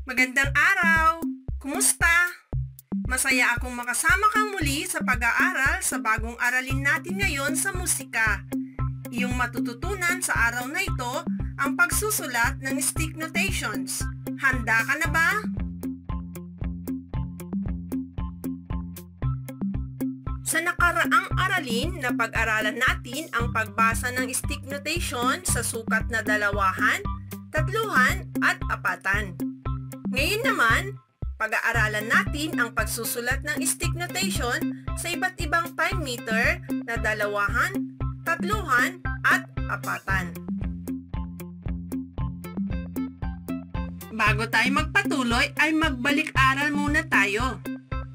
Magandang araw! Kumusta? Masaya akong makasama kang muli sa pag-aaral sa bagong aralin natin ngayon sa musika. Iyong matututunan sa araw na ito ang pagsusulat ng stick notations. Handa ka na ba? Sa nakaraang aralin, napag-aralan natin ang pagbasa ng stick notation sa sukat na dalawahan, tatluhan at apatan. Ngayon naman, pag-aaralan natin ang pagsusulat ng stick notation sa iba't ibang time meter na dalawahan, tatluhan at apatan. Bago tayo magpatuloy ay magbalik-aral muna tayo.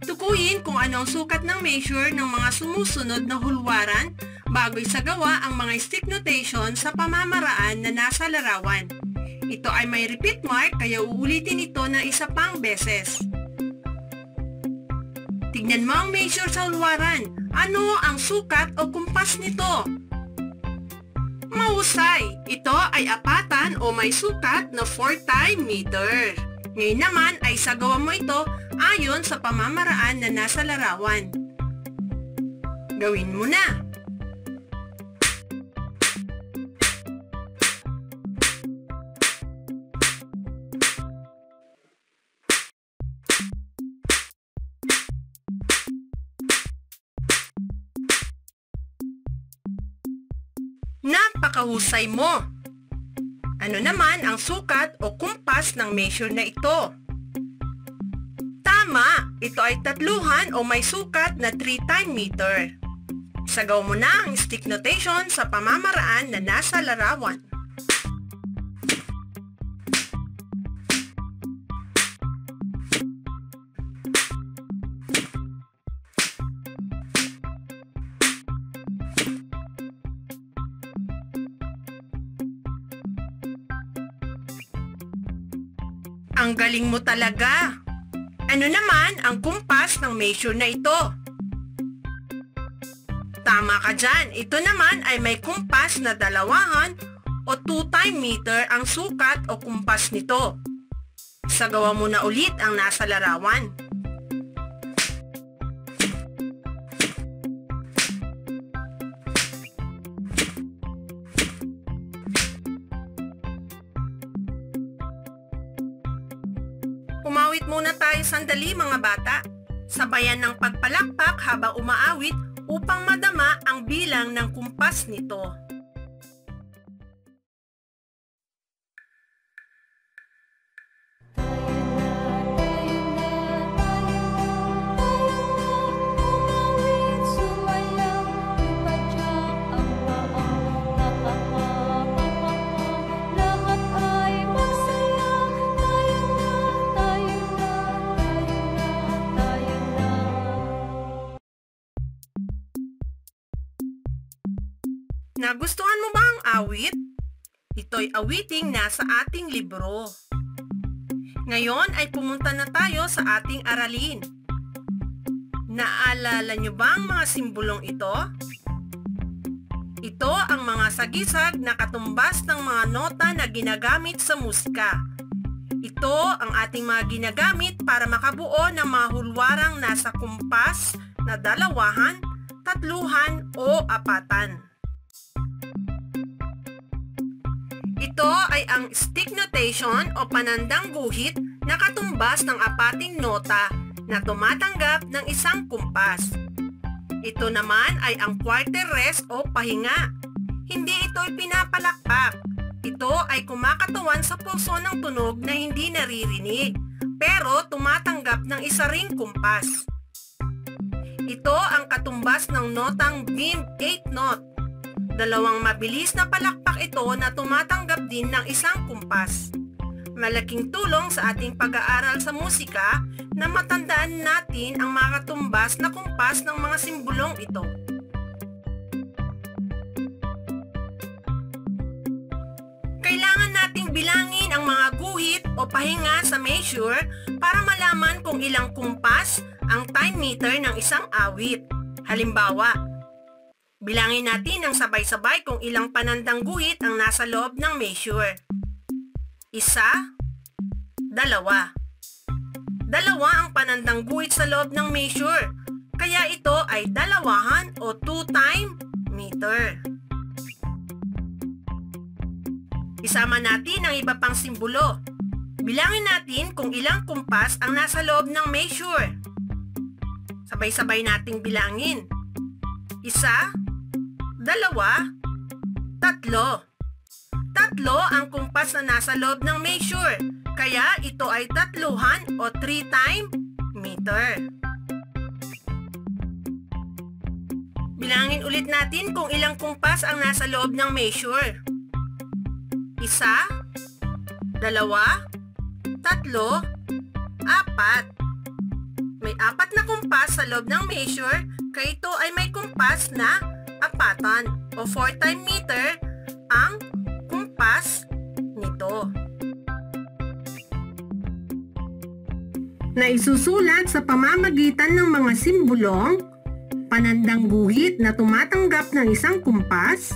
Tukuyin kung ano ang sukat ng measure ng mga sumusunod na hulwaran bago isagawa ang mga stick notation sa pamamaraan na nasa larawan. Ito ay may repeat mark kaya uulitin ito na isa pang beses. Tignan mo ang measure sa hulwaran. Ano ang sukat o kumpas nito? Mahusay! Ito ay apatan o may sukat na 4 time meter. Ngayon naman ay isagawa mo ito ayon sa pamamaraan na nasa larawan. Gawin mo na! Napakahusay mo! Ano naman ang sukat o kumpas ng measure na ito? Tama! Ito ay tatluhan o may sukat na 3 time meter. Sagaw mo na ang stick notation sa pamamaraan na nasa larawan. Ang galing mo talaga! Ano naman ang kumpas ng measure na ito? Tama ka dyan. Ito naman ay may kumpas na dalawahan o 2 time meter ang sukat o kumpas nito. Sagawa mo na ulit ang nasa larawan. Umawit muna tayo sandali mga bata. Sabayan ng pagpalakpak habang umaawit upang madama ang bilang ng kumpas nito. Nagustuhan mo ba ang awit? Ito'y awiting nasa ating libro. Ngayon ay pumunta na tayo sa ating aralin. Naalala niyo ba ang mga simbolong ito? Ito ang mga sagisag na katumbas ng mga nota na ginagamit sa musika. Ito ang ating mga ginagamit para makabuo ng mga hulwarang nasa kumpas na dalawahan, tatluhan o apatan. Ito ay ang stick notation o panandang guhit na katumbas ng apating nota na tumatanggap ng isang kumpas. Ito naman ay ang quarter rest o pahinga. Hindi ito'y pinapalakpak. Ito ay kumakatawan sa pulso ng tunog na hindi naririnig, pero tumatanggap ng isa ring kumpas. Ito ang katumbas ng notang bimb 8 note. Dalawang mabilis na palakpak ito na tumatanggap din ng isang kumpas. Malaking tulong sa ating pag-aaral sa musika na matandaan natin ang mga katumbas na kumpas ng mga simbolong ito. Kailangan nating bilangin ang mga guhit o pahinga sa measure para malaman kung ilang kumpas ang time meter ng isang awit. Halimbawa, bilangin natin ng sabay-sabay kung ilang panandang guhit ang nasa loob ng measure. 1, 2, Dalawa ang panandang guhit sa loob ng measure, kaya ito ay dalawahan o 2 time meter. Isama natin ang iba pang simbolo. Bilangin natin kung ilang kumpas ang nasa loob ng measure. Sabay-sabay nating bilangin. 1, 2, 3. Tatlo ang kumpas na nasa loob ng measure, kaya ito ay tatluhan o 3 time meter. Bilangin ulit natin kung ilang kumpas ang nasa loob ng measure. 1, 2, 3, 4. May 4 na kumpas sa loob ng measure, kaya ito ay may kumpas na apatan o 4 time meter ang kumpas nito. Na isusulat sa pamamagitan ng mga simbolong panandang guhit na tumatanggap ng isang kumpas.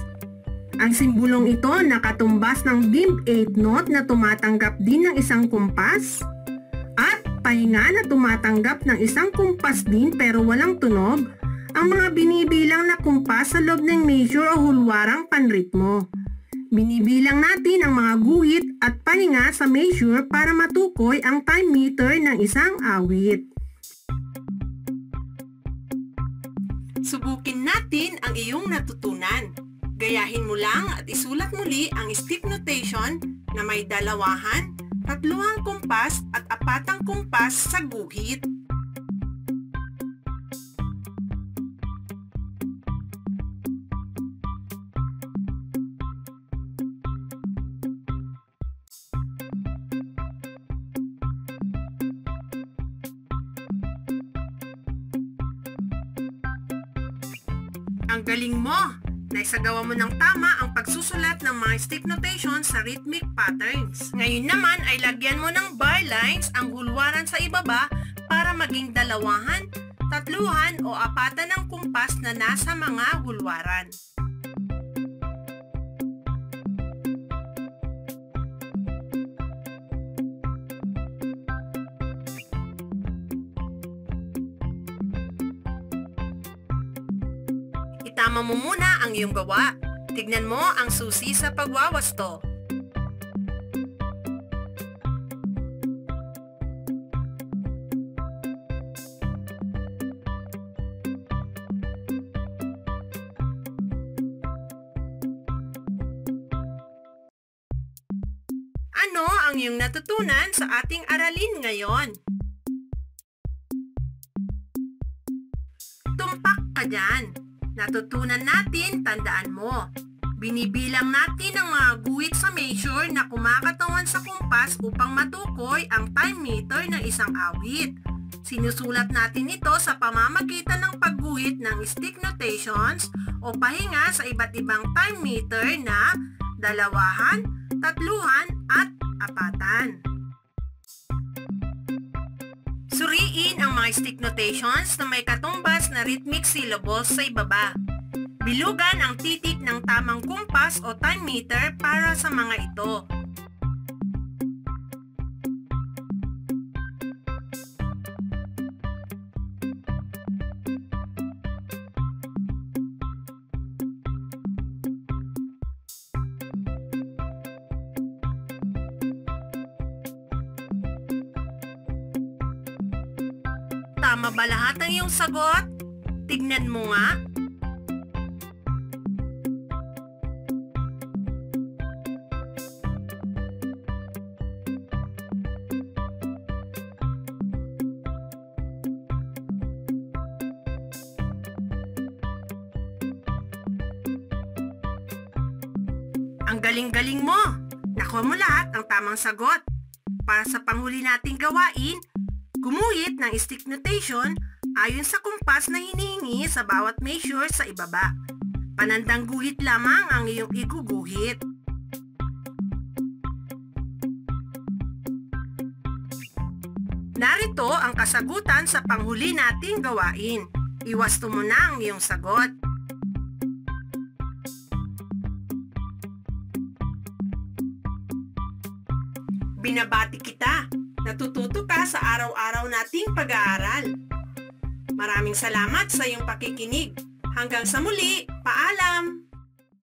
Ang simbolong ito nakatumbas ng bimb 8 note na tumatanggap din ng isang kumpas at pahinga na tumatanggap ng isang kumpas din pero walang tunog, ang mga binibilang na kumpas sa loob ng measure o hulwarang panritmo. Binibilang natin ang mga guhit at pahinga sa measure para matukoy ang time meter ng isang awit. Subukin natin ang iyong natutunan. Gayahin mo lang at isulat muli ang stick notation na may dalawahan, tatluhang kumpas at 4 kumpas sa guhit. Ang galing mo! Naisagawa mo ng tama ang pagsusulat ng mga stick notation sa rhythmic patterns. Ngayon naman ay lagyan mo ng bar lines ang hulwaran sa ibaba para maging dalawahan, tatluhan o 4 ng kumpas na nasa mga hulwaran. Itama mo muna ang iyong gawa. Tignan mo ang susi sa pagwawasto. Ano ang iyong natutunan sa ating aralin ngayon? Tumpak ka dyan! Natutunan natin, tandaan mo. Binibilang natin ang mga guhit sa measure na kumakatawan sa kumpas upang matukoy ang time meter ng isang awit. Sinusulat natin ito sa pamamagitan ng pagguhit ng stick notations o pahinga sa iba't ibang time meter na dalawahan, tatluhan at 4. Suriin ang mga stick notations na may katumbas na rhythmic syllables sa ibaba. Bilugan ang titik ng tamang kumpas o time meter para sa mga ito. Tama ba lahat ng iyong sagot? Tignan mo nga. Ang galing-galing mo! Nakuha mo lahat ang tamang sagot. Para sa panghuli nating gawain, gumuhit ng stick notation ayon sa kumpas na hinihingi sa bawat measure sa ibaba. Panandang guhit lamang ang iyong iguguhit. Narito ang kasagutan sa panghuli nating gawain. Iwasto mo na ang iyong sagot. Binabati kita! Natututo ka sa araw-araw nating pag-aaral. Maraming salamat sa iyong pakikinig. Hanggang sa muli, paalam!